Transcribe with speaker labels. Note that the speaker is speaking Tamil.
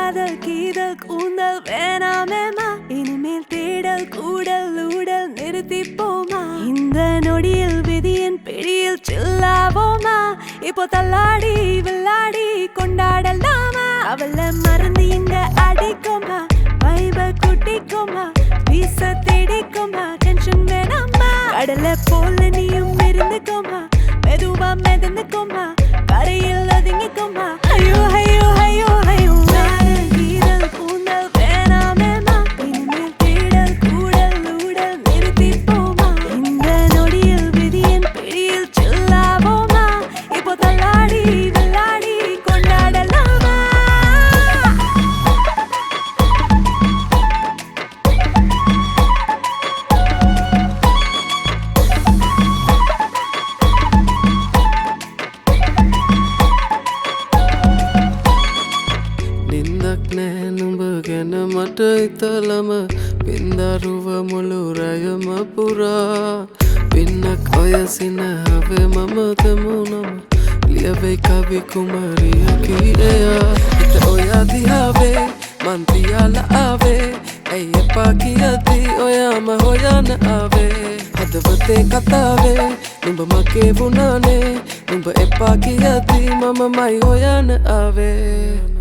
Speaker 1: காதல் கீதல் கூந்தல் வேணாமேமா இனிமேல் தேடல் கூடல் ஊடல் நிறுத்தி போமா இந்த நொடியில் விதியின் பிடியில் சில்லாவோமா இப்போ தள்ளாடி வில்லாடி கொண்டாடலாமா அவள மறந்து இங்க அடிக்குமா வைப குட்டிக்குமா வீச தேடிக்குமா டென்ஷன் வேணாமா கடலை போல நீயும் இருந்துக்குமா மெதுவா மிதந்துக்குமா கரையில் ஒதுங்கிக்குமா ஐயோ ஐயோ ஐயோ ஐயோ காதல் கீதல் கூந்தல் வேணாமேமா இனிமேல் தேடல் கூடல் ஊடல் நிறுத்தி போமா இந்த நொடியில் விதியின் பிடியில் சில்லாவோமா இப்போ தள்ளாடி வில்லாடி கொண்டாடலாமா
Speaker 2: Numbagan mata italama pindaruva mulurayama pura pinnak oyasina have mama temunama liave kavi kumariya kiya ita oya dihave mantiyala ave ayappa kiyati oyama hoyana ave hadavate katave numba make vunane numba eppa kiyati mama mai hoyana ave